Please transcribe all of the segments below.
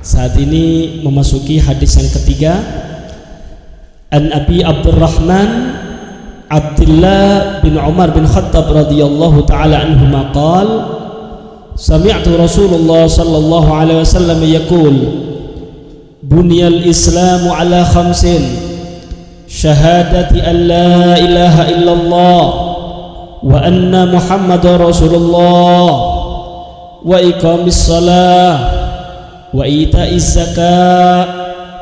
Saat ini memasuki hadis yang ketiga. An Abi Abdurrahman Abdullah bin Umar bin Khattab radhiyallahu taala anhuma qala sami'tu Rasulullah sallallahu alaihi wasallam yaqul buniyal islamu ala khamsin syahadati an la ilaha illallah wa anna muhammadar rasulullah wa iqamis salah wa ita'iz zakah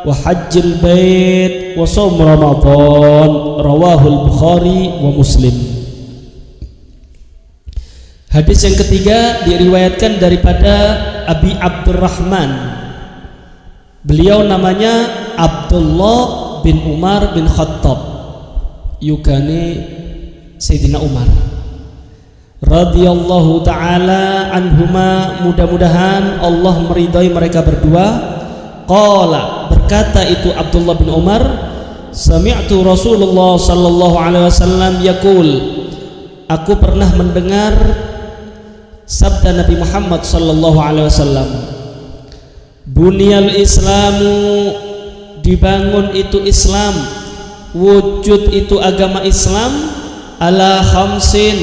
wa hajjil bait wa shaum ramadan rawahul Bukhari wa Muslim. Hadis yang ketiga diriwayatkan daripada Abi Abdurrahman. Beliau namanya Abdullah bin Umar bin Khattab, yukane Sayyidina Umar radhiyallahu taala anhuma, mudah-mudahan Allah meridhai mereka berdua. Qala, berkata itu Abdullah bin Umar, sami'tu Rasulullah sallallahu alaihi wasallam yaqul, aku pernah mendengar sabda Nabi Muhammad sallallahu alaihi wasallam, bunyal islamu, dibangun itu Islam, wujud itu agama Islam, ala khamsin,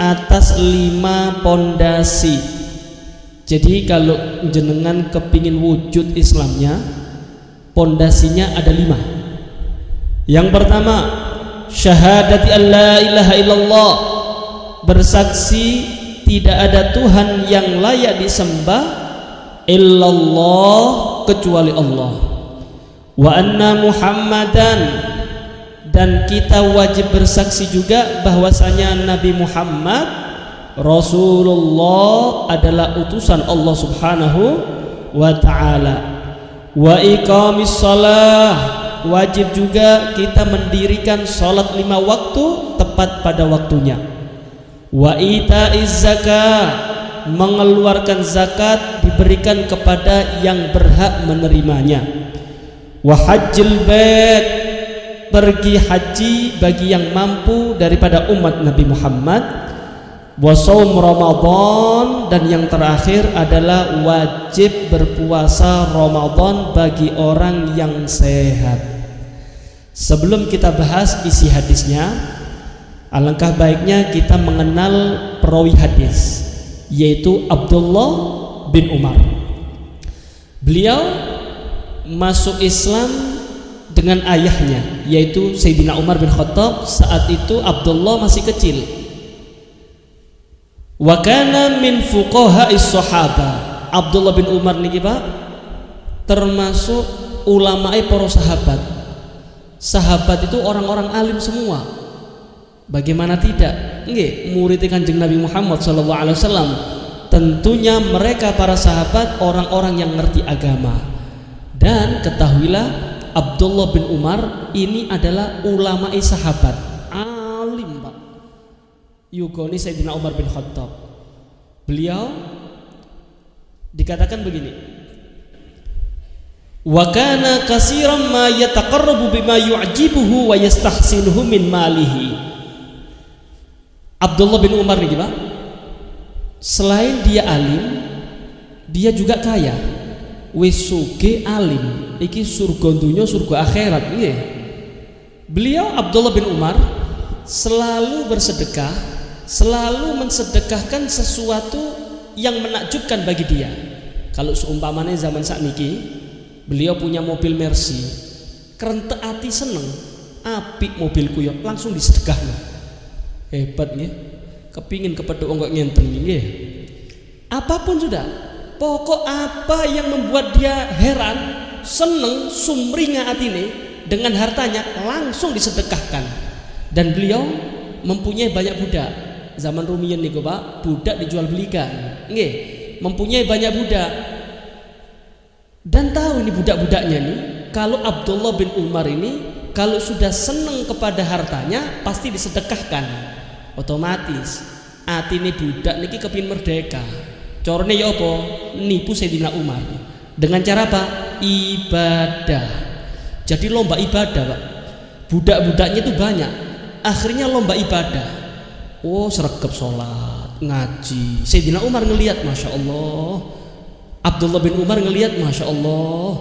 atas 5 pondasi. Jadi kalau jenengan kepingin wujud Islamnya, pondasinya ada 5. Yang pertama, syahadati an la ilaha illallah, bersaksi tidak ada Tuhan yang layak disembah illallah, kecuali Allah. Wa anna Muhammadan, dan kita wajib bersaksi juga bahwasanya Nabi Muhammad Rasulullah adalah utusan Allah Subhanahu wa ta'ala. Wa iqamis shalah, wajib juga kita mendirikan salat 5 waktu tepat pada waktunya. Wa ita'iz zakah, mengeluarkan zakat diberikan kepada yang berhak menerimanya. Wa hajjil bait, pergi haji bagi yang mampu daripada umat Nabi Muhammad. Wa shaum Ramadan, dan yang terakhir adalah wajib berpuasa Ramadan bagi orang yang sehat. Sebelum kita bahas isi hadisnya, alangkah baiknya kita mengenal perawi hadis, yaitu Abdullah bin Umar. Beliau masuk Islam dengan ayahnya, yaitu Sayyidina Umar bin Khattab. Saat itu Abdullah masih kecil. Wa kana min fuqaha'is sahaba. Abdullah bin Umar niki Pak termasuk ulamae para sahabat. Sahabat itu orang-orang alim semua. Bagaimana tidak? Nggih, murid Kanjeng Nabi Muhammad sallallahu alaihi wasallam. Tentunya mereka para sahabat orang-orang yang ngerti agama. Dan ketahuilah Abdullah bin Umar ini adalah ulamae sahabat, alim Pak. Yugoni Sayyidina Umar bin Khattab. Beliau dikatakan begini, wa kana katsiran ma yataqarrabu bima yu'jibuhu wa yastahsinuhu min malihi. Abdullah bin Umar nih Pak, selain dia alim, dia juga kaya. Wis sugih alim, iki surga dunya surga akhirat nggih. Beliau Abdullah bin Umar selalu bersedekah, selalu mensedekahkan sesuatu yang menakjubkan bagi dia. Kalau seumpamanya zaman sakniki, beliau punya mobil Mercy, kerentek ati seneng, apik mobilku ya, langsung disedekahno. Hebat nggih. Kepingin kepethuk kok ngenten nggih. Apapun sudah, pokok apa yang membuat dia heran, seneng, sumringah atine dengan hartanya, langsung disedekahkan. Dan beliau mempunyai banyak budak. Zaman rumiyin niku Pak, budak dijual belikan. Nggih, mempunyai banyak budak. Dan tahu ini budak-budaknya nih, kalau Abdullah bin Umar ini kalau sudah seneng kepada hartanya pasti disedekahkan. Otomatis atine budak niki kepin merdeka. Corone ya apa? Nipu Sayyidina Umar. Dengan cara apa? Ibadah. Jadi lomba ibadah Pak. Budak-budaknya itu banyak. Akhirnya lomba ibadah. Oh, sregep sholat, ngaji. Sayyidina Umar ngelihat, Masya Allah, Abdullah bin Umar ngelihat, Masya Allah,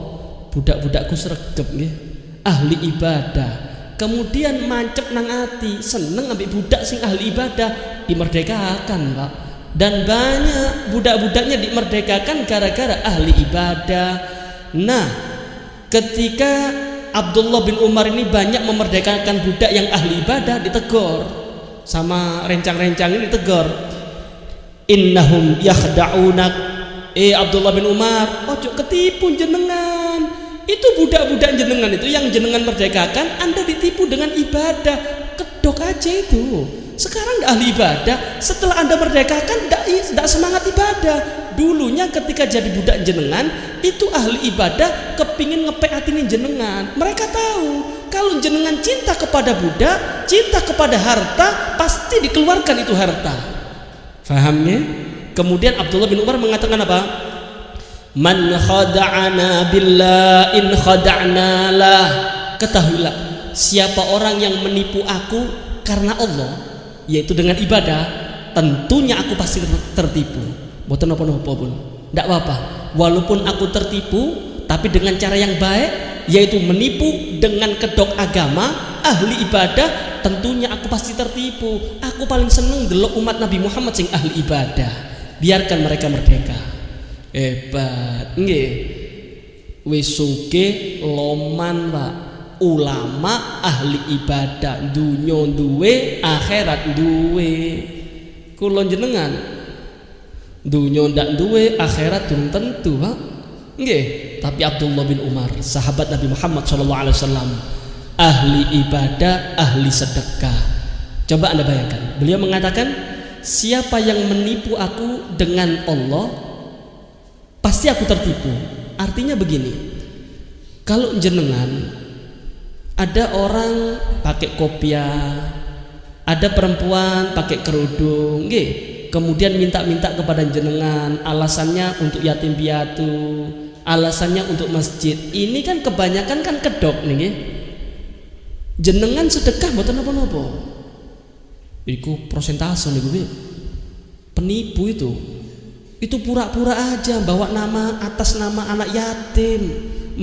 budak-budakku sregep nggih, ahli ibadah. Kemudian mancep nang ati, seneng ambek budak sing ahli ibadah, dimerdekakan, Pak. Dan banyak budak-budaknya dimerdekakan gara-gara ahli ibadah. Nah, ketika Abdullah bin Umar ini banyak memerdekakan budak yang ahli ibadah, ditegur sama rencang-rencang ini, ditegur, innahum yakhda'unak. Abdullah bin Umar, ojo ketipu jenengan. Itu budak-budak jenengan itu yang jenengan merdekakan, Anda ditipu dengan ibadah. Kedok aja itu. Sekarang nggak ahli ibadah, setelah Anda merdekakan nggak semangat ibadah. Dulunya ketika jadi budak jenengan itu ahli ibadah, kepingin ngepek hatinya jenengan. Mereka tahu kalau jenengan cinta kepada budak, cinta kepada harta, pasti dikeluarkan itu harta. Fahamnya? Kemudian Abdullah bin Umar mengatakan apa? Man khada'ana billah in khada'na lah. Ketahuilah, siapa orang yang menipu aku karena Allah, yaitu dengan ibadah, tentunya aku pasti tertipu. Mboten napa-napa pun, ndak apa-apa. Walaupun aku tertipu, tapi dengan cara yang baik, yaitu menipu dengan kedok agama, ahli ibadah, tentunya aku pasti tertipu. Aku paling seneng delok umat Nabi Muhammad sing ahli ibadah. Biarkan mereka merdeka. Hebat nggih. Wis sugih loman, Pak. Ulama ahli ibadah, dunya duwe, akhirat duwe. Kula jenengan dunya ndak duwe, akhirat durung tentu, Pak. Nggih. Tapi Abdullah bin Umar, sahabat Nabi Muhammad SAW, ahli ibadah, ahli sedekah. Coba Anda bayangkan, beliau mengatakan, siapa yang menipu aku dengan Allah, pasti aku tertipu. Artinya begini, kalau jenengan ada orang pakai kopiah, ada perempuan pakai kerudung, kemudian minta-minta kepada jenengan, alasannya untuk yatim piatu, alasannya untuk masjid. Ini kan kebanyakan kan kedok nih, jenengan sedekah mboten napa-napa. Iku prosentase nih gue, penipu itu pura-pura aja bawa nama atas nama anak yatim,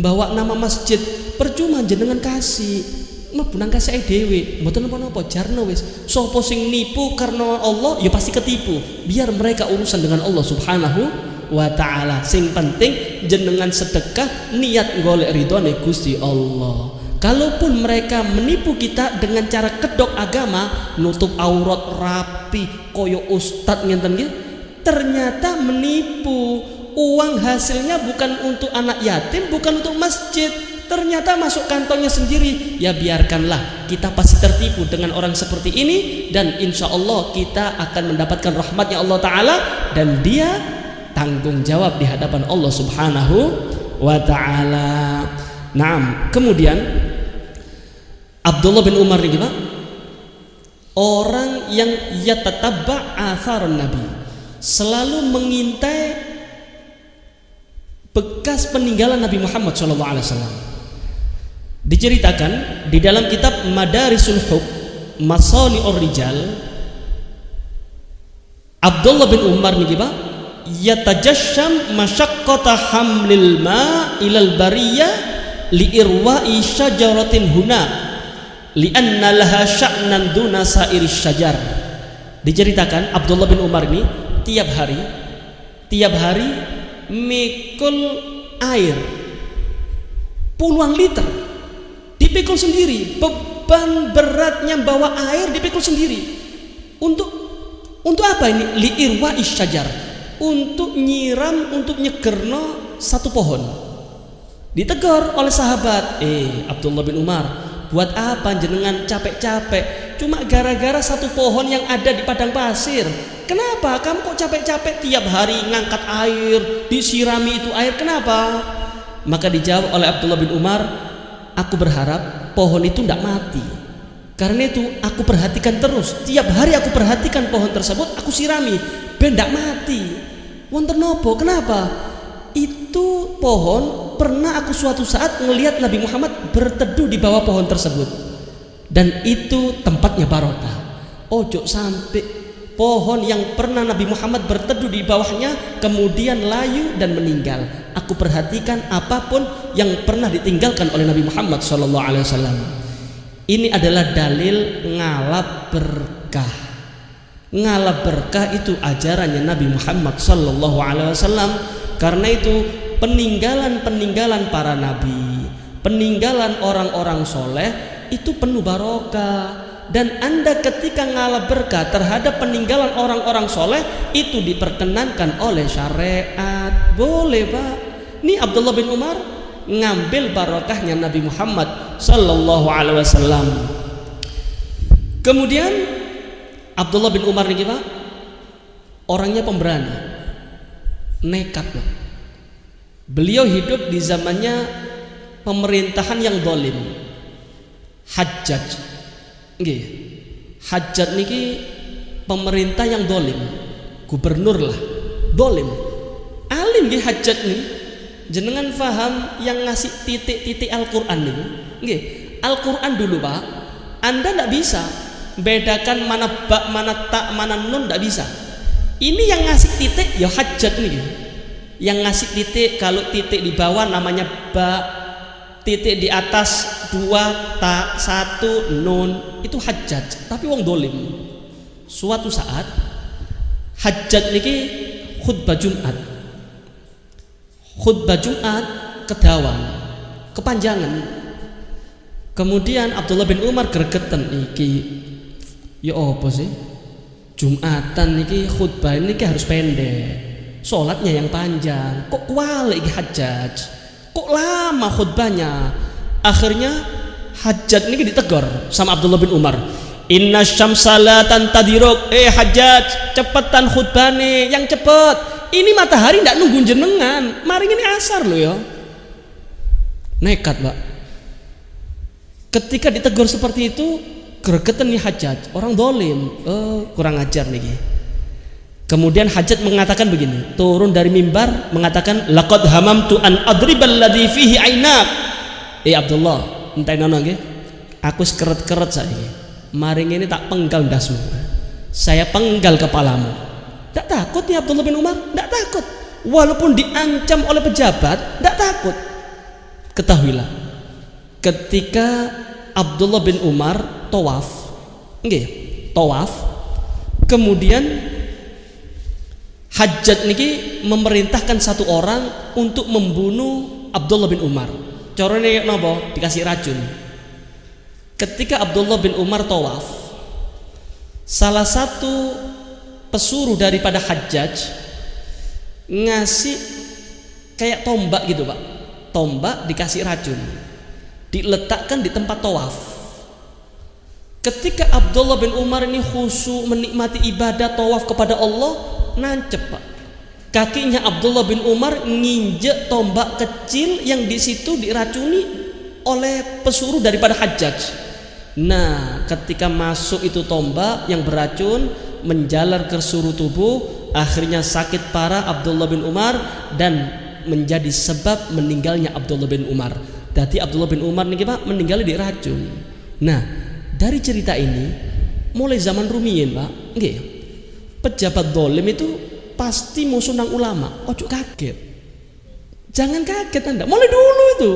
bawa nama masjid, percuma jenengan kasih, mlebu nang kasih dhewe, mboten napa-napa, jarno wis. Sapa sing nipu karena Allah, ya pasti ketipu. Biar mereka urusan dengan Allah Subhanahu wa ta'ala. Sing penting jenengan sedekah niat golek ridhone Gusti Allah. Kalaupun mereka menipu kita dengan cara kedok agama, nutup aurat rapi koyo ustad ngenten nggih, ternyata menipu. Uang hasilnya bukan untuk anak yatim, bukan untuk masjid, ternyata masuk kantongnya sendiri. Ya biarkanlah, kita pasti tertipu dengan orang seperti ini, dan insya Allah kita akan mendapatkan rahmatnya Allah Ta'ala, dan dia tanggung jawab di hadapan Allah Subhanahu wa Ta'ala. Nah, kemudian Abdullah bin Umar ini, Pak, orang yang yatatabba atharun Nabi, selalu mengintai bekas peninggalan Nabi Muhammad SAW. Diceritakan di dalam kitab Madarisul Hub Masani'ur Rijal, Abdullah bin Umar ini, Pak, yatajasham masyaqqata hamlil ma ilal bariyah li irwa'i syajaratin huna li'anna laha sya'nan duna sa'iri syajar. Diceritakan Abdullah bin Umar ini tiap hari mikul air puluhan liter, dipikul sendiri. Beban beratnya bawa air dipikul sendiri. Untuk apa ini? Li'irwa isyajar, untuk nyiram, untuk nyegerno satu pohon. Ditegur oleh sahabat, Abdullah bin Umar, buat apa jenengan capek-capek cuma gara-gara satu pohon yang ada di padang pasir? Kenapa kamu kok capek-capek tiap hari ngangkat air, disirami itu air, kenapa? Maka dijawab oleh Abdullah bin Umar, aku berharap pohon itu tidak mati. Karena itu aku perhatikan terus, tiap hari aku perhatikan pohon tersebut, aku sirami ben tidak mati. Wonten nopo? Kenapa? Itu pohon pernah aku suatu saat melihat Nabi Muhammad berteduh di bawah pohon tersebut, dan itu tempatnya barokah. Ojo sampai pohon yang pernah Nabi Muhammad berteduh di bawahnya kemudian layu dan meninggal. Aku perhatikan apapun yang pernah ditinggalkan oleh Nabi Muhammad SAW. Ini adalah dalil ngalap berkah. Ngalap berkah itu ajarannya Nabi Muhammad SAW. Karena itu peninggalan para nabi, peninggalan orang-orang soleh itu penuh barokah. Dan Anda ketika ngalap berkah terhadap peninggalan orang-orang soleh itu diperkenankan oleh syariat. Boleh Pak. Ini Abdullah bin Umar ngambil barokahnya Nabi Muhammad sallallahu alaihi wasallam. Kemudian Abdullah bin Umar ini Pak, orangnya pemberani, nekat Pak. Beliau hidup di zamannya pemerintahan yang zalim, Hajjaj. Nggih. Hajjaj niki pemerintah yang zalim, gubernur lah, zalim. Alim nggih Hajjaj niki. Jenengan faham yang ngasih titik-titik Al-Qur'an niku? Nggih. Al-Qur'an dulu Pak, Anda tidak bisa bedakan mana ba, mana ta, mana nun, tidak bisa. Ini yang ngasih titik ya Hajjaj niki. Yang ngasih titik, kalau titik di bawah namanya ba, titik di atas 2 ta 1 nun, itu Hajjaj. Tapi wong dolim. Suatu saat Hajjaj niki khutbah Jumat. Khutbah Jumat kedawan, kepanjangan. Kemudian Abdullah bin Umar gregetan, iki ya apa sih? Jumatan niki khutbah niki harus pendek. Sholatnya yang panjang, kok kuali Hajjaj, kok lama khutbahnya. Akhirnya Hajjaj ini ditegur sama Abdullah bin Umar, inna syamsalatan tadiruk, Hajjaj cepetan khutbah nih, yang cepet, ini matahari tidak nunggu jenengan, mari ini asar loh ya. Nekat Pak. Ketika ditegur seperti itu gregetan nih Hajjaj, orang dolim, kurang ajar nih. Kemudian Hajjaj mengatakan begini, turun dari mimbar mengatakan, laqad hamamtu an adribal ladzi fihi ainak. Abdullah, entai nono nggih. Aku sekeret-keret saiki. Maring ini tak penggal ndasmu. Saya penggal kepalamu. Tidak takut nih Abdullah bin Umar, tidak takut. Walaupun diancam oleh pejabat, tidak takut. Ketahuilah, ketika Abdullah bin Umar tawaf, nggih, tawaf, kemudian Hajjaj niki memerintahkan satu orang untuk membunuh Abdullah bin Umar. Carane napa? Dikasih racun. Ketika Abdullah bin Umar tawaf, salah satu pesuruh daripada Hajjaj ngasih kayak tombak gitu Pak. Tombak dikasih racun, diletakkan di tempat tawaf. Ketika Abdullah bin Umar ini khusyuk menikmati ibadah tawaf kepada Allah, nancep Pak. Kakinya Abdullah bin Umar nginjek tombak kecil yang di situ diracuni oleh pesuruh daripada Hajjaj. Nah, ketika masuk itu tombak yang beracun menjalar ke seluruh tubuh, akhirnya sakit parah Abdullah bin Umar dan menjadi sebab meninggalnya Abdullah bin Umar. Jadi Abdullah bin Umar nih Pak meninggal diracun. Nah, dari cerita ini mulai zaman rumiyin Pak, nggih, pejabat dolim itu pasti musuh nang ulama. Ojo kaget, jangan kaget Anda. Mulai dulu itu,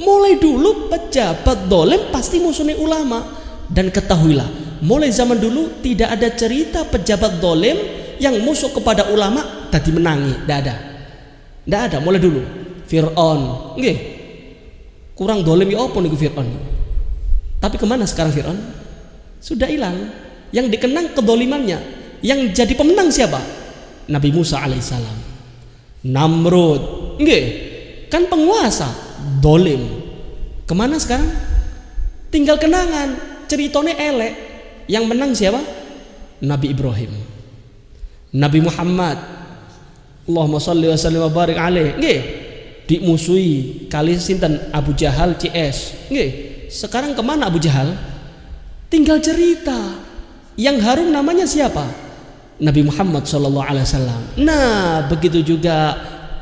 mulai dulu pejabat dolim pasti musuh nang ulama. Dan ketahuilah, mulai zaman dulu tidak ada cerita pejabat dolim yang musuh kepada ulama tadi menangi. Tidak ada. Mulai dulu Fir'aun, nggih, kurang dolim ya apa niku Fir'aun. Tapi kemana sekarang Fir'aun? Sudah hilang. Yang dikenang kedolimannya. Yang jadi pemenang siapa? Nabi Musa alaihissalam. Namrud, nggih, kan penguasa, dolim. Kemana sekarang? Tinggal kenangan, ceritone elek. Yang menang siapa? Nabi Ibrahim, Nabi Muhammad, Allahumma sholli wa sallim wa barik alaih, nggih, dimusuhi kali sinten Abu Jahal CS, nggih. Sekarang kemana Abu Jahal? Tinggal cerita. Yang harum namanya siapa? Nabi Muhammad SAW. Nah, begitu juga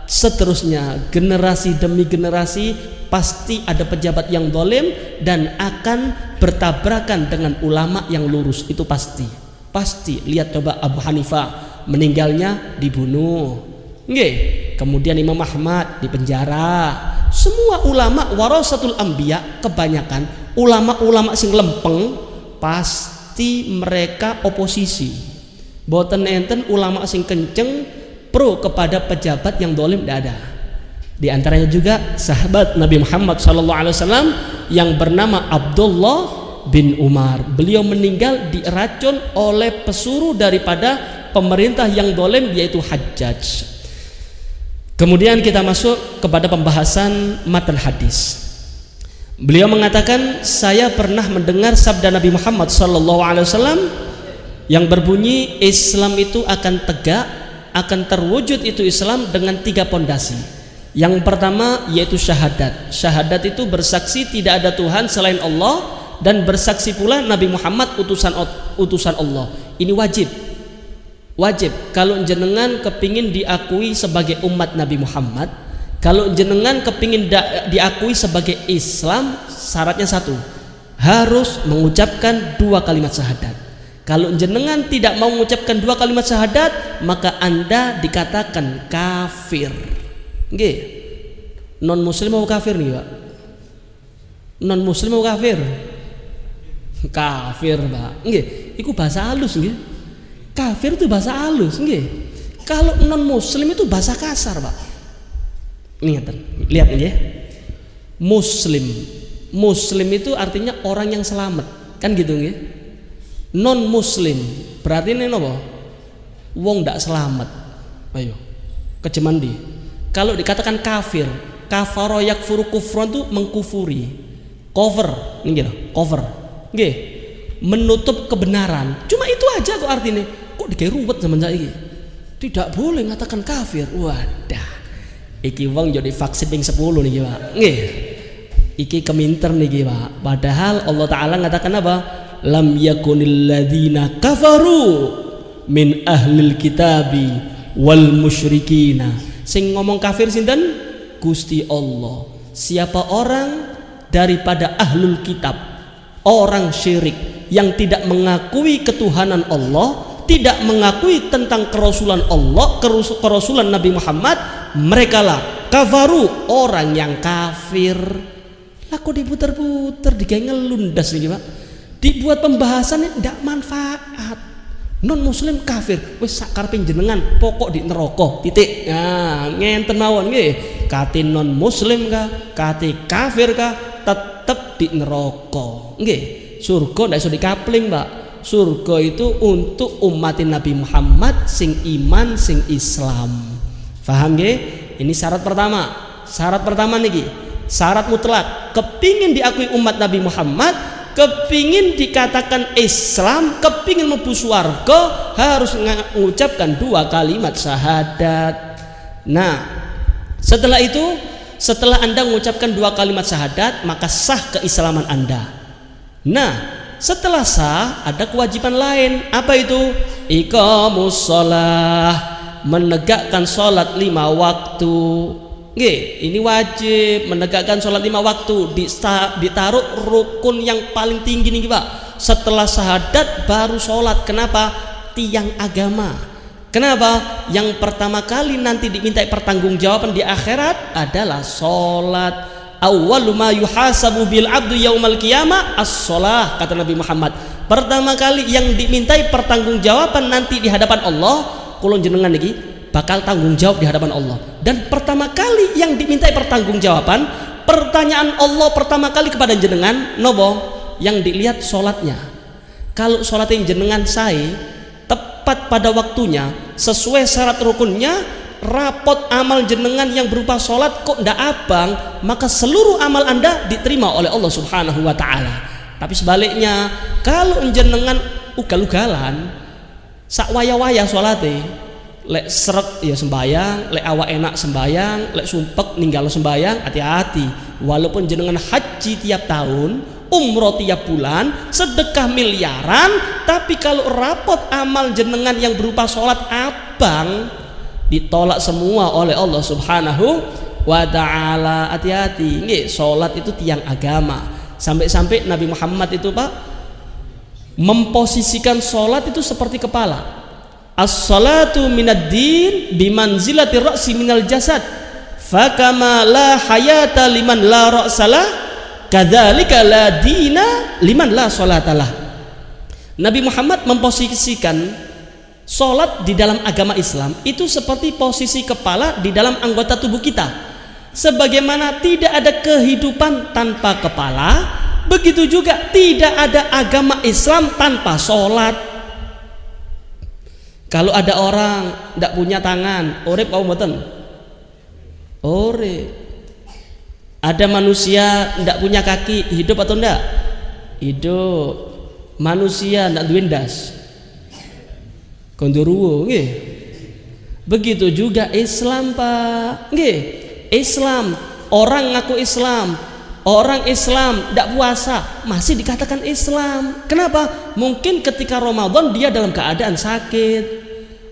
seterusnya, generasi demi generasi pasti ada pejabat yang dolim dan akan bertabrakan dengan ulama yang lurus, itu pasti. Pasti lihat coba Abu Hanifah meninggalnya dibunuh. Nggih. Kemudian Imam Ahmad dipenjara. Semua ulama warasatul anbiya, kebanyakan ulama-ulama sing lempeng pasti mereka oposisi. Boten enten ulama sing kenceng pro kepada pejabat yang dolim, tidak ada. Di antaranya juga sahabat Nabi Muhammad SAW yang bernama Abdullah bin Umar. Beliau meninggal diracun oleh pesuruh daripada pemerintah yang dolim, yaitu Hajjaj. Kemudian kita masuk kepada pembahasan matan hadis. Beliau mengatakan, saya pernah mendengar sabda Nabi Muhammad SAW yang berbunyi, Islam itu akan tegak, akan terwujud itu Islam dengan 3 pondasi. Yang pertama yaitu syahadat. Syahadat itu bersaksi tidak ada Tuhan selain Allah dan bersaksi pula Nabi Muhammad utusan Allah. Ini wajib. Kalau jenengan kepingin diakui sebagai umat Nabi Muhammad, kalau jenengan kepingin diakui sebagai Islam, syaratnya 1, harus mengucapkan 2 kalimat syahadat. Kalau jenengan tidak mau mengucapkan 2 kalimat syahadat, maka Anda dikatakan kafir. Nggih. Non muslim mau kafir nih, Pak? Non muslim mau kafir? Kafir, Pak. Nggih, iku bahasa halus nggih. Kafir itu bahasa halus nggih. Kalau non muslim itu bahasa kasar, Pak. Lihat ini ya. Muslim itu artinya orang yang selamat. Kan gitu nggih. Non muslim berarti ini apa? Wong ndak selamat. Ayo. Kejemandi. Kalau dikatakan kafir, kafaro yakfuru kufron itu mengkufuri. Cover, ini gitu, cover. Nggih. Menutup kebenaran. Cuma itu aja kok artinya. Kok dikira ruwet zaman saiki? Tidak boleh mengatakan kafir. Wadah. Iki wong jadi vaksin ping 10 niki, Pak. Nggih. Iki keminter niki, Pak. Padahal Allah Taala ngatakan apa? Lam yakunil ladzina kafaru min ahlil kitabi wal musyrikina. Sing ngomong kafir sinten? Gusti Allah. Siapa orang daripada ahlul kitab, orang syirik yang tidak mengakui ketuhanan Allah, tidak mengakui tentang kerasulan Allah, kerasulan Nabi Muhammad, merekalah kafaru, orang yang kafir. Lah kok diputer-puter, digawe ngelundas nih, Pak. Dibuat pembahasannya tidak manfaat. Non muslim kafir, wis sak karepe jenengan, pokok di neraka, titik. Nah, ngenten mawon nggih. Kate non muslim kah, kate kafir kah, tetep di neraka. Nggih. Surga ndak iso dikapling, Pak. Surga itu untuk umat Nabi Muhammad sing iman, sing Islam. Paham nggih? Ini syarat pertama. Syarat pertama niki, syarat mutlak. Kepingin diakui umat Nabi Muhammad, kepingin dikatakan Islam, kepingin mlebu swarga, harus mengucapkan 2 kalimat syahadat. Nah, setelah itu, setelah Anda mengucapkan 2 kalimat syahadat, maka sah keislaman Anda. Nah, setelah sah ada kewajiban lain. Apa itu? Iqamus shalah, menegakkan salat 5 waktu. Nggih, ini wajib menegakkan sholat 5 waktu, ditaruh rukun yang paling tinggi nih, Pak. Setelah syahadat baru sholat. Kenapa? Tiang agama. Kenapa? Yang pertama kali nanti dimintai pertanggungjawaban di akhirat adalah sholat. Awwalu ma yuhasabu bil abdu yaumal qiyamah as-sholah, kata Nabi Muhammad. Pertama kali yang dimintai pertanggungjawaban nanti di hadapan Allah, kula jenengan niki bakal tanggung jawab di hadapan Allah. Dan pertama kali yang dimintai pertanggungjawaban, pertanyaan Allah pertama kali kepada jenengan nopo? Yang dilihat sholatnya. Kalau sholatnya jenengan tepat pada waktunya, sesuai syarat rukunnya, rapot amal jenengan yang berupa sholat kok ndak abang, maka seluruh amal Anda diterima oleh Allah Subhanahu wa Ta'ala. Tapi sebaliknya, kalau jenengan ugal-ugalan, sak waya-waya sholatnya, lek seret ya sembayang, lek awak enak sembayang, lek sumpek ninggal sembayang, hati-hati. Walaupun jenengan haji tiap tahun, umroh tiap bulan, sedekah miliaran, tapi kalau rapot amal jenengan yang berupa sholat abang, ditolak semua oleh Allah Subhanahu wa Ta'ala. Hati-hati. Nggih, sholat itu tiang agama. Sampai-sampai Nabi Muhammad itu, Pak, memposisikan sholat itu seperti kepala. As-salatu minad-din bimanzilati ra'si minal jasad. Fakama la hayata liman la ra'salah, kadzalika la dina liman la sholatalah. Nabi Muhammad memposisikan sholat di dalam agama Islam itu seperti posisi kepala di dalam anggota tubuh kita. Sebagaimana tidak ada kehidupan tanpa kepala, begitu juga tidak ada agama Islam tanpa sholat. Kalau ada orang tidak punya tangan, urip apa mboten? Urip. Ada manusia tidak punya kaki, hidup atau tidak? Hidup. Manusia tidak duwe ndas, kondoruwo, nggih. Begitu juga Islam, Pak, nggih. Islam, orang ngaku Islam, orang Islam tidak puasa masih dikatakan Islam. Kenapa? Mungkin ketika Ramadan dia dalam keadaan sakit.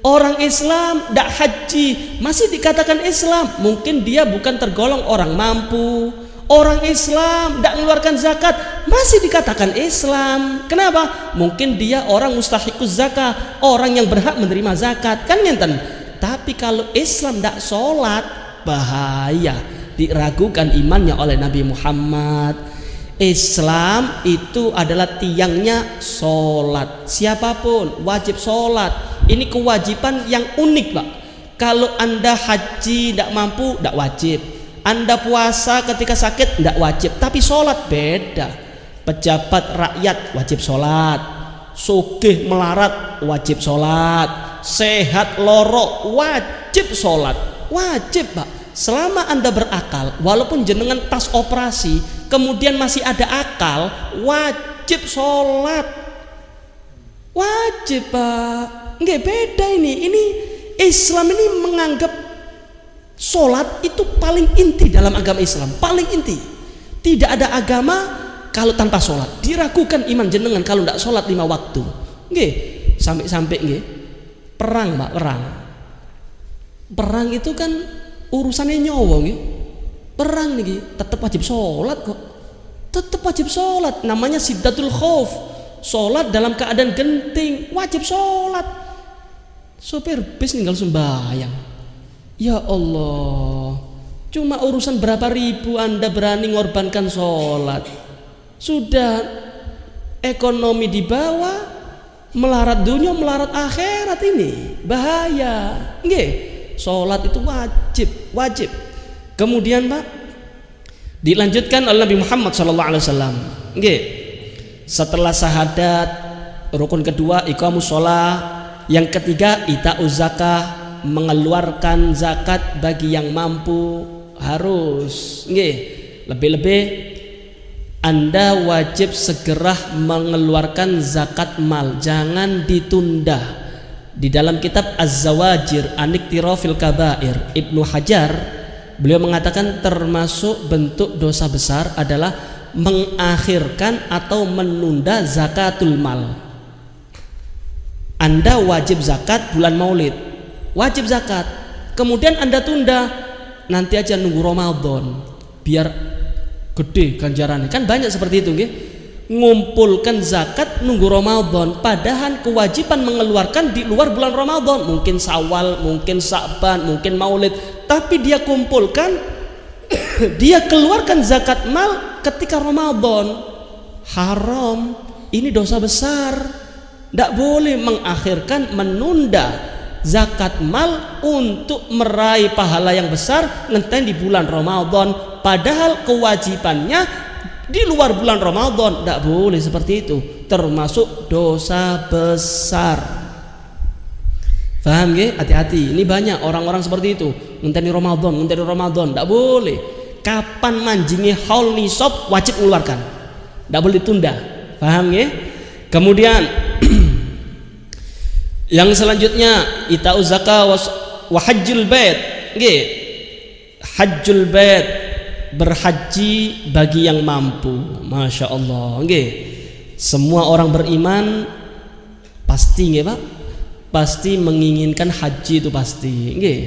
Orang Islam tidak haji masih dikatakan Islam. Mungkin dia bukan tergolong orang mampu. Orang Islam tidak mengeluarkan zakat masih dikatakan Islam. Kenapa? Mungkin dia orang mustahiquz zakah, orang yang berhak menerima zakat, kan ngenten. Tapi kalau Islam tidak sholat, bahaya, diragukan imannya oleh Nabi Muhammad. Islam itu adalah tiangnya sholat. Siapapun wajib sholat. Ini kewajiban yang unik, Pak. Kalau Anda haji tidak mampu, tidak wajib. Anda puasa ketika sakit tidak wajib. Tapi sholat beda. Pejabat rakyat wajib sholat, sugih melarat wajib sholat, sehat loro wajib sholat. Wajib, Pak. Selama Anda berakal, walaupun jenengan tas operasi kemudian masih ada akal, wajib sholat. Wajib, Pak. Nggak beda ini. Ini Islam ini menganggap sholat itu paling inti dalam agama Islam, paling inti. Tidak ada agama kalau tanpa sholat. Diragukan iman jenengan kalau tidak sholat 5 waktu. Nggih, sampai nggih. Perang, Pak, perang. Perang itu kan urusannya nyawa nggih. Perang niki tetap wajib sholat kok. Tetap wajib sholat. Namanya siddatul khauf. Sholat dalam keadaan genting, wajib sholat. Sopir bis tinggal sembahyang. Ya Allah, cuma urusan berapa ribu Anda berani ngorbankan sholat. Sudah ekonomi di bawah, melarat dunia, melarat akhirat, ini bahaya. Nggih, sholat itu wajib. Kemudian, Pak, dilanjutkan oleh Nabi Muhammad SAW. Nggih, setelah syahadat, rukun kedua iqamus shalah, yang ketiga ita'uz zakah, mengeluarkan zakat bagi yang mampu, harus. Nggih, lebih-lebih Anda wajib segera mengeluarkan zakat mal, jangan ditunda. Di dalam kitab Az-Zawajir An-Iktirafil Kabair, Ibnu Hajar beliau mengatakan termasuk bentuk dosa besar adalah mengakhirkan atau menunda zakatul mal. Anda wajib zakat bulan Maulid, wajib zakat, kemudian Anda tunda, nanti aja nunggu Ramadan biar gede ganjarannya. Kan banyak seperti itu nggih. Ngumpulkan zakat nunggu Ramadan, padahal kewajiban mengeluarkan di luar bulan Ramadan, mungkin Syawal, mungkin Sa'ban, mungkin Maulid, tapi dia kumpulkan dia keluarkan zakat mal ketika Ramadan. Haram, ini dosa besar. Tidak boleh mengakhirkan, menunda zakat mal untuk meraih pahala yang besar ngenten di bulan Ramadan, padahal kewajibannya di luar bulan Ramadan. Tidak boleh seperti itu, termasuk dosa besar. Paham nggih? Hati-hati, ini banyak orang-orang seperti itu, ngenteni Ramadan, tidak boleh. Kapan manjingi haul nisab wajib mengeluarkan, tidak boleh ditunda. Paham nggih? Kemudian yang selanjutnya ita'uz zakah wa hajjul bait. Nggih, hajjul bait, berhaji bagi yang mampu. Masya Allah. Nggih, semua orang beriman pasti nggih, Pak, pasti menginginkan haji itu pasti. Nggih,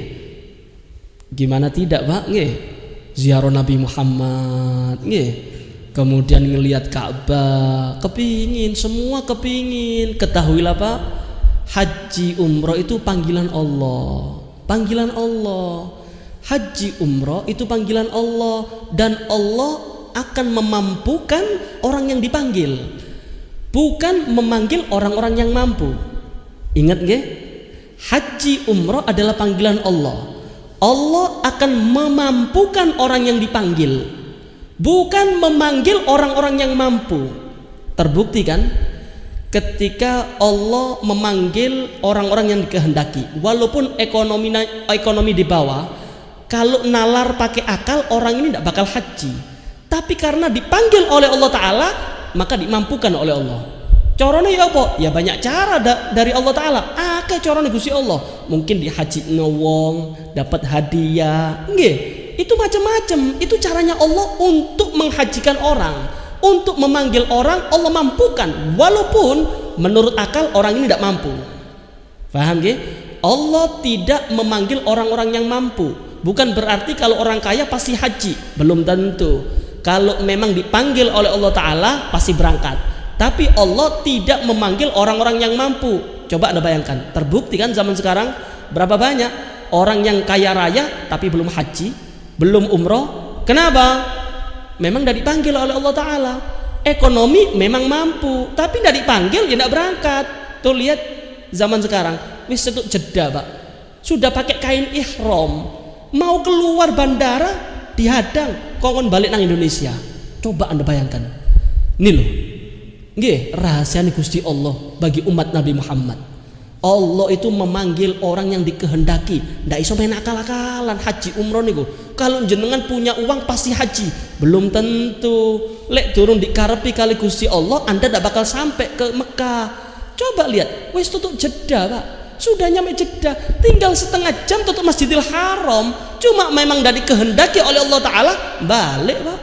gimana tidak, Pak? Nggih, ziarah Nabi Muhammad. Nggih, Kemudian ngelihat Ka'bah, kepingin, semua kepingin. Ketahuilah Pak, haji umroh itu panggilan Allah. Panggilan Allah. Haji umroh itu panggilan Allah, dan Allah akan memampukan orang yang dipanggil, bukan memanggil orang-orang yang mampu. Ingat nggih? Haji umroh adalah panggilan Allah. Allah akan memampukan orang yang dipanggil, bukan memanggil orang-orang yang mampu. Terbukti kan? Ketika Allah memanggil orang-orang yang dikehendaki, walaupun ekonomi di bawah, kalau nalar pakai akal orang ini tidak bakal haji. Tapi karena dipanggil oleh Allah Ta'ala, maka dimampukan oleh Allah. Corone ya apa? Ya banyak cara dari Allah Ta'ala. Akeh corone Gusti Allah. Mungkin di haji wong dapat hadiah. Nggih, itu macam-macam. Itu caranya Allah untuk menghajikan orang, untuk memanggil orang. Allah mampukan, walaupun menurut akal orang ini tidak mampu. Paham nggih? Allah tidak memanggil orang-orang yang mampu. Bukan berarti kalau orang kaya pasti haji, belum tentu. Kalau memang dipanggil oleh Allah Ta'ala pasti berangkat. Tapi Allah tidak memanggil orang-orang yang mampu. Coba Anda bayangkan, terbukti kan zaman sekarang berapa banyak orang yang kaya raya tapi belum haji, belum umroh. Kenapa? Memang tidak dipanggil oleh Allah Ta'ala. Ekonomi memang mampu, tapi tidak dipanggil, ya tidak berangkat. Tuh lihat zaman sekarang, wis itu Jeddah Pak, sudah pakai kain ihram, mau keluar bandara dihadang, kongkon balik nang Indonesia. Coba Anda bayangkan. Ini loh, nggih, rahasia Gusti Allah bagi umat Nabi Muhammad. Allah itu memanggil orang yang dikehendaki. Ndak iso main akal-akalan haji umroh niku. Kalau jenengan punya uang pasti haji, belum tentu. Lek turun dikarepi kali Gusti Allah, Anda ndak bakal sampai ke Mekah. Coba lihat, wis tutup Jeddah Pak, sudah nyampe Jeddah, tinggal setengah jam tutup Masjidil Haram. Cuma memang ndak dikehendaki oleh Allah Ta'ala, balik Pak,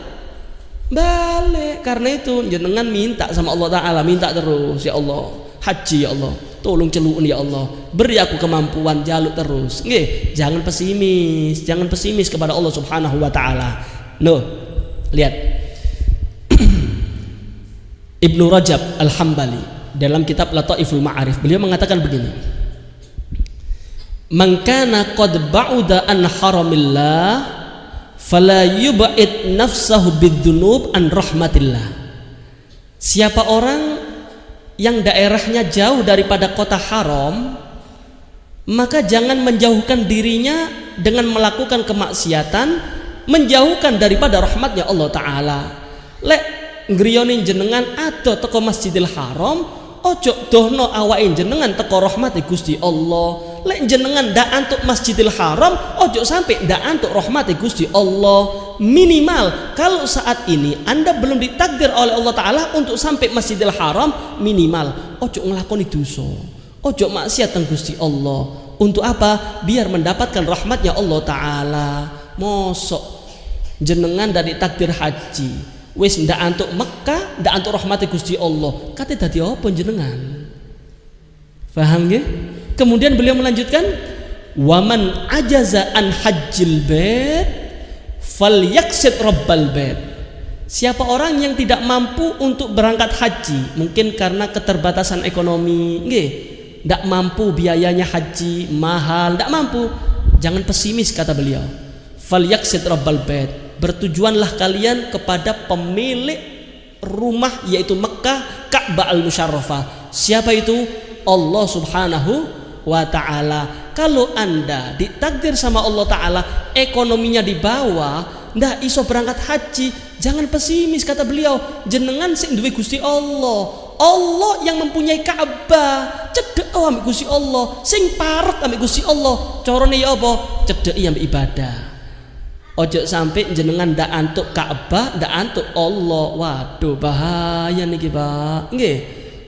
balik. Karena itu jenengan minta sama Allah Ta'ala, minta terus, ya Allah, haji ya Allah, tolong celukun ya Allah, beri aku kemampuan, jaluk terus. Nggih, jangan pesimis, jangan pesimis kepada Allah Subhanahu wa Ta'ala. Loh, lihat Ibnu Rajab Al-Hambali dalam kitab Lataiful Ma'arif, beliau mengatakan begini: man kana qad ba'uda an haramillah fala yub'id nafsahu bidzunub an rahmatillah. Siapa orang yang daerahnya jauh daripada kota haram, maka jangan menjauhkan dirinya dengan melakukan kemaksiatan, menjauhkan daripada rahmatnya Allah Ta'ala. Lek ngriyonin jenengan atau teko Masjidil Haram, ojo dohno awain jenengan teko rahmati Gusti Allah. Lek jenengan ndak antuk Masjidil Haram, ojo sampai ndak antuk rahmati Gusti Allah. Minimal kalau saat ini Anda belum ditakdir oleh Allah Ta'ala untuk sampai Masjidil Haram, minimal ojo ngelakoni dosa, ojo maksiat teng Gusti Allah. Untuk apa? Biar mendapatkan rahmatnya Allah Ta'ala. Mosok jenengan dari takdir haji wis ndak antuk Mekah, ndak antuk rahmati Gusti Allah, kate dadi apa jenengan? Paham nggih? Kemudian beliau melanjutkan, waman ajaza an hajjil bait falyaksid rabbal bait. Siapa orang yang tidak mampu untuk berangkat haji, mungkin karena keterbatasan ekonomi, nggih, ndak mampu biayanya haji mahal, ndak mampu, jangan pesimis kata beliau. Falyaksid rabbal bait, bertujuanlah kalian kepada pemilik rumah yaitu Mekah, Ka'bah al-Musyarrafah. Siapa itu? Allah Subhanahu wa Ta'ala. Kalau Anda ditakdir sama Allah Ta'ala ekonominya di bawah, ndak iso berangkat haji, jangan pesimis kata beliau. Jenengan sing duwe Gusti Allah, Allah yang mempunyai Ka'bah, cedhek ambek Gusti Allah, sing parek ambek Gusti Allah. Carane ya apa? Cedheki ambek ibadah. Ojo sampai jenengan ndak antuk Ka'bah, ndak antuk Allah. Waduh, bahaya niki Pak. Nggih,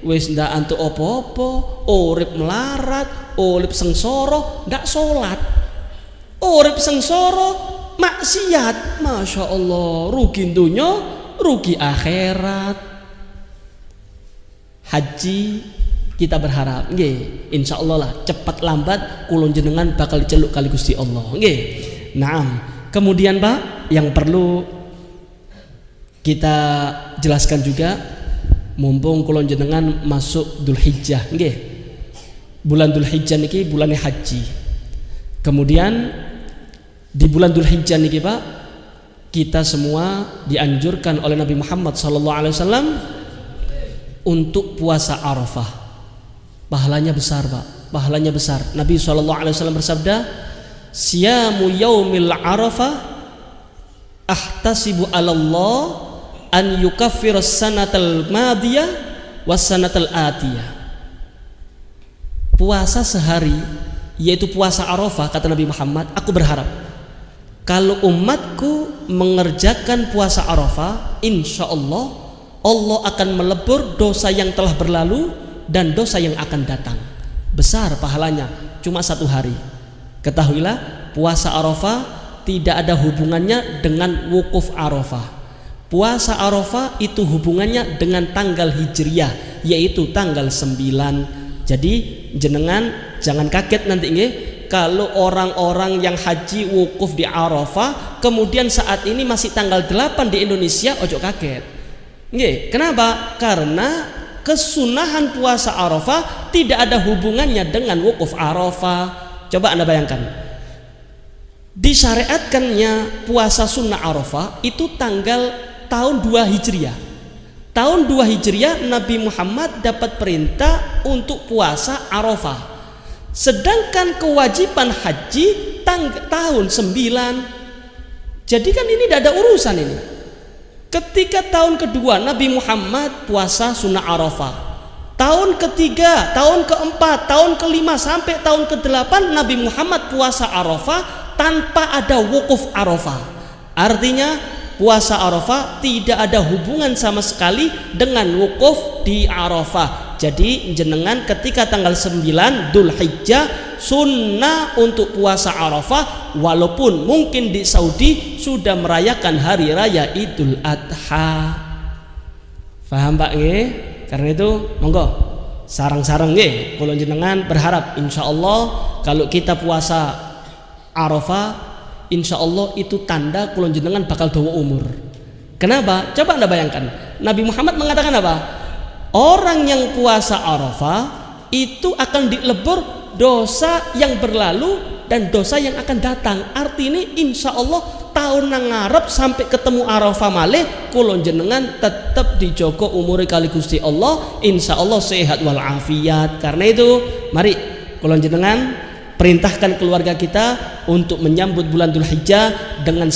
wis ndak antuk apa-apa, urip melarat, urip sengsara, ndak salat, urip sengsara, maksiat. Masya Allah, rugi dunya, rugi akhirat. Haji kita berharap nggih, insyaallah lah cepat lambat kula jenengan bakal diceluk kali Gusti Allah. Nggih. Naam. Kemudian Pak, yang perlu Kita jelaskan juga, mumpung kula jenengan masuk Dzulhijjah nggih. Bulan Dzulhijjah niki bulannya haji. Kemudian di bulan Dzulhijjah niki Pak, kita semua dianjurkan oleh Nabi Muhammad SAW untuk puasa Arafah. Pahalanya besar Pak, pahalanya besar. Nabi SAW bersabda, "Siyamu yaumil Arafah ahtasibu 'ala Allah an yukaffiras sanatal madiyah was sanatal atiyah." Puasa sehari, yaitu puasa Arafah, kata Nabi Muhammad, aku berharap kalau umatku mengerjakan puasa Arafah, insya Allah Allah akan melebur dosa yang telah berlalu dan dosa yang akan datang. Besar pahalanya, cuma 1 hari. Ketahuilah, puasa Arafah tidak ada hubungannya dengan wukuf Arafah. Puasa Arafah itu hubungannya dengan tanggal Hijriyah, yaitu tanggal 9. Jadi jenengan jangan kaget nanti nggih, kalau orang-orang yang haji wukuf di Arafah kemudian saat ini masih tanggal 8 di Indonesia, ojo kaget. Nggih, kenapa? Karena kesunahan puasa Arafah tidak ada hubungannya dengan wukuf Arafah. Coba Anda bayangkan, disyariatkannya puasa sunnah Arafah itu tanggal tahun 2 Hijriah. Tahun 2 Hijriah Nabi Muhammad dapat perintah untuk puasa Arafah. Sedangkan kewajiban haji tahun 9. Jadi kan ini tidak ada urusan ini. Ketika tahun kedua Nabi Muhammad puasa sunnah Arafah, tahun ketiga, tahun keempat, tahun kelima sampai tahun ke-8 Nabi Muhammad puasa Arafah tanpa ada wukuf Arafah. Artinya puasa Arafah tidak ada hubungan sama sekali dengan wukuf di Arafah. Jadi jenengan ketika tanggal 9 Dzulhijjah sunnah untuk puasa Arafah, walaupun mungkin di Saudi sudah merayakan hari raya Idul Adha. Paham Pak nggih? Karena itu monggo sarang-sarang nggih kula jenengan berharap insyaallah kalau kita puasa Arafah, insya Allah itu tanda kula jenengan bakal dawa umur. Kenapa? Coba Anda bayangkan, Nabi Muhammad mengatakan apa? Orang yang puasa Arafah itu akan dilebur dosa yang berlalu dan dosa yang akan datang. Artinya insya Allah tahun nang ngarep sampai ketemu Arafah malih kula jenengan tetap dijogo umure kali Gusti Allah, insya Allah sehat walafiat. Karena itu mari kula jenengan perintahkan keluarga kita untuk menyambut bulan Dzulhijjah dengan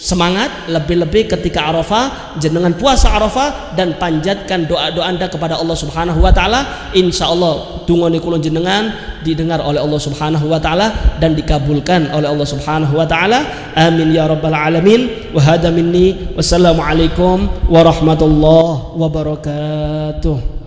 semangat, lebih-lebih ketika Arafah jenengan puasa Arafah dan panjatkan doa-doa Anda kepada Allah Subhanahu wa taala. Insyaallah dungane kula jenengan didengar oleh Allah Subhanahu wa taala dan dikabulkan oleh Allah Subhanahu wa taala. Amin ya rabbal alamin. Wa hada minni wassalamu alaikum warahmatullahi wabarakatuh.